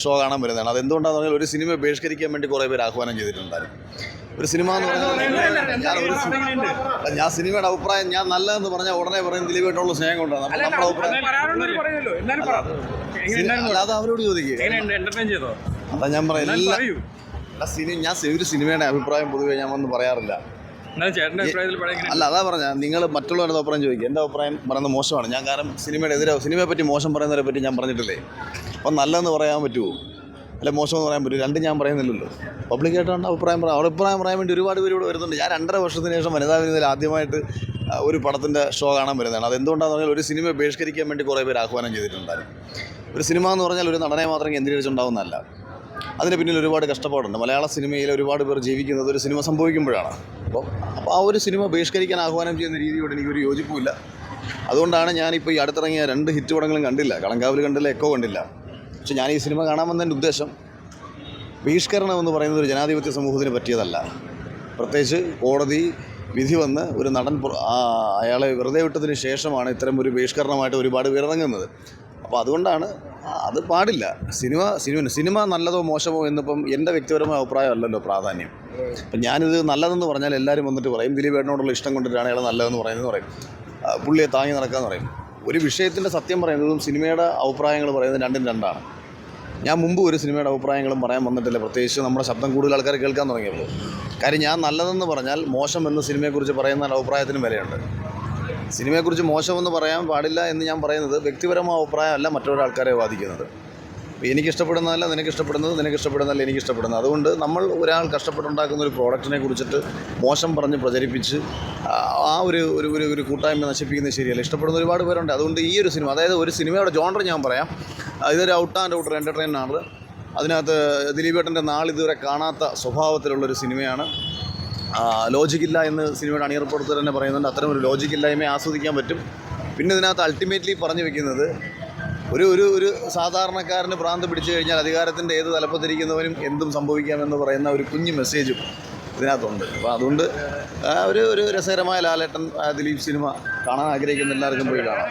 Show കാണാൻ വരുന്നതാണ്. അതെന്തുകൊണ്ടാണെന്ന് പറഞ്ഞാൽ ഒരു സിനിമ ബഹിഷ്കരിക്കാൻ വേണ്ടി കുറേ പേര് ആഹ്വാനം ചെയ്തിട്ടുണ്ടായിരുന്നു. ഒരു സിനിമ എന്ന് പറഞ്ഞാൽ ഞാൻ സിനിമയുടെ അഭിപ്രായം ഞാൻ നല്ലതെന്ന് പറഞ്ഞാൽ ഉടനെ പറയും ദിലീപേട്ടനുള്ള സ്നേഹം കൊണ്ടാണ്. അപ്പോൾ നമ്മുടെ അഭിപ്രായം അത് അവരോട് ചോദിക്കുക. അതാ ഞാൻ പറയാം ഞാൻ ഒരു സിനിമയുടെ അഭിപ്രായം പൊതുവെ ഞാൻ വന്ന് പറയാറില്ല. അല്ല അതാ പറഞ്ഞ നിങ്ങൾ മറ്റുള്ളവരുടെ അഭിപ്രായം ചോദിക്കുക. എൻ്റെ അഭിപ്രായം പറയുന്നത് മോശമാണ്. ഞാൻ കാരണം സിനിമയെ പറ്റി മോശം പറയുന്നവരെ പറ്റി ഞാൻ പറഞ്ഞിട്ടില്ലേ. അപ്പം നല്ലതെന്ന് പറയാൻ പറ്റുമോ അല്ലെ മോശമെന്ന് പറയാൻ പറ്റുമോ? രണ്ടും ഞാൻ പറയുന്നില്ലല്ലോ. പബ്ലിക്കായിട്ടാണ് അഭിപ്രായം പറയാം. അഭിപ്രായം പറയാൻ വേണ്ടി ഒരുപാട് പേര് ഇവിടെ വരുന്നുണ്ട്. ഞാൻ 2.5 വർഷത്തിന് ശേഷം വനിതാ വിരുന്നിൽ ആദ്യമായിട്ട് ഒരു പടത്തിൻ്റെ ഷോ കാണാൻ വരുന്നതാണ്. അതെന്തുകൊണ്ടാണെന്ന് പറഞ്ഞാൽ ഒരു സിനിമ ബഹിഷ്കരിക്കാൻ വേണ്ടി കുറേ പേര് ആഹ്വാനം ചെയ്തിട്ടുണ്ടായിരുന്നു. ഒരു സിനിമ എന്ന് പറഞ്ഞാൽ ഒരു നടനെ മാത്രം കേന്ദ്രീകരിച്ചുണ്ടാവുന്നതല്ല. അതിന് പിന്നിൽ ഒരുപാട് കഷ്ടപ്പാടുണ്ട്. മലയാള സിനിമയിൽ ഒരുപാട് പേർ ജീവിക്കുന്നത് ഒരു സിനിമ സംഭവിക്കുമ്പോഴാണ്. അപ്പോൾ ആ ഒരു സിനിമ ബഹിഷ്കരിക്കാൻ ആഹ്വാനം ചെയ്യുന്ന രീതിയോട് എനിക്കൊരു യോജിപ്പുമില്ല. അതുകൊണ്ടാണ് ഞാനിപ്പോൾ ഈ അടുത്തിറങ്ങിയ 2 ഹിറ്റ് പടങ്ങളും കണ്ടില്ല. കളങ്കാവൽ കണ്ടില്ല, എക്കോ കണ്ടില്ല. പക്ഷെ ഞാൻ ഈ സിനിമ കാണാൻ വന്നതിൻ്റെ ഉദ്ദേശം ബഹിഷ്കരണം എന്ന് പറയുന്നത് ഒരു ജനാധിപത്യ സമൂഹത്തിന് പറ്റിയതല്ല. പ്രത്യേകിച്ച് കോടതി വിധി വന്ന് ഒരു നടൻ അയാളെ വെറുതെ വിട്ടതിന് ശേഷമാണ് ഇത്തരം ഒരു ബഹിഷ്കരണമായിട്ട് ഒരുപാട് പേർ ഇറങ്ങുന്നത്. അപ്പോൾ അതുകൊണ്ടാണ് അത് പാടില്ല. സിനിമ നല്ലതോ മോശമോ എന്നിപ്പം എൻ്റെ വ്യക്തിപരമായ അഭിപ്രായമല്ലല്ലോ പ്രാധാന്യം. അപ്പം ഞാനിത് നല്ലതെന്ന് പറഞ്ഞാൽ എല്ലാവരും വന്നിട്ട് പറയും ദിലീപേട്ടനോടുള്ള ഇഷ്ടം കൊണ്ടിട്ടാണ് അയാൾ നല്ലതെന്ന് പറയുന്നത് പറയും. പുള്ളിയെ താങ്ങി നടക്കാമെന്ന് പറയും. ഒരു വിഷയത്തിൻ്റെ സത്യം പറയുന്നതും സിനിമയുടെ അഭിപ്രായങ്ങൾ പറയുന്നത് രണ്ടും രണ്ടാണ്. ഞാൻ മുമ്പ് ഒരു സിനിമയുടെ അഭിപ്രായങ്ങളും പറയാൻ വന്നിട്ടില്ല, പ്രത്യേകിച്ച് നമ്മുടെ ശബ്ദം കൂടുതൽ ആൾക്കാർ കേൾക്കാൻ തുടങ്ങിയപ്പോൾ. കാര്യം ഞാൻ നല്ലതെന്ന് പറഞ്ഞാൽ മോശം എന്ന് സിനിമയെക്കുറിച്ച് പറയുന്ന അഭിപ്രായത്തിനും വിലയുണ്ട്. സിനിമയെക്കുറിച്ച് മോശമെന്ന് പറയാൻ പാടില്ല എന്ന് ഞാൻ പറയുന്നത് വ്യക്തിപരമായ അഭിപ്രായമല്ല മറ്റൊരാൾക്കാരെ ബാധിക്കുന്നത്. എനിക്കിഷ്ടപ്പെടുന്നതല്ല നിനക്കിഷ്ടപ്പെടുന്നത്, നിനക്കിഷ്ടപ്പെടുന്നതല്ല എനിക്കിഷ്ടപ്പെടുന്നത്. അതുകൊണ്ട് നമ്മൾ ഒരാൾ കഷ്ടപ്പെട്ടുണ്ടാക്കുന്ന ഒരു പ്രോഡക്റ്റിനെ കുറിച്ചിട്ട് മോശം പറഞ്ഞ് പ്രചരിപ്പിച്ച് ആ ഒരു കൂട്ടായ്മ നശിപ്പിക്കുന്നത് ശരിയല്ല. ഇഷ്ടപ്പെടുന്ന ഒരുപാട് പേരുണ്ട്. അതുകൊണ്ട് ഈ ഒരു സിനിമ, അതായത് ഒരു സിനിമയുടെ ജോണർ ഞാൻ പറയാം, ഇതൊരു ഔട്ട് ആൻഡ് ഔട്ടർ എൻ്റർടൈനാണ്. അതിനകത്ത് ദിലീപേട്ടൻ്റെ നാളിതുവരെ കാണാത്ത സ്വഭാവത്തിലുള്ളൊരു സിനിമയാണ്. ലോജിക്കില്ല എന്ന് സിനിമയുടെ അണിയറപ്പുറത്ത് തന്നെ പറയുന്നുണ്ട്. അത്തരം ഒരു ലോജിക്കില്ലായ്മയെ ആസ്വദിക്കാൻ പറ്റും. പിന്നെ ഇതിനകത്ത് അൾട്ടിമേറ്റ്ലി പറഞ്ഞു വെക്കുന്നത് ഒരു സാധാരണക്കാരന് ഭ്രാന്ത് പിടിച്ചു കഴിഞ്ഞാൽ അധികാരത്തിൻ്റെ ഏത് തലപ്പത്തിരിക്കുന്നവനും എന്തും സംഭവിക്കാമെന്ന് പറയുന്ന ഒരു കുഞ്ഞു മെസ്സേജും ഇതിനകത്തുണ്ട്. അപ്പോൾ അതുകൊണ്ട് ഒരു രസകരമായ ലാലേട്ടൻ ദിലീപ് സിനിമ കാണാൻ ആഗ്രഹിക്കുന്ന എല്ലാവർക്കും പോയി കാണാം.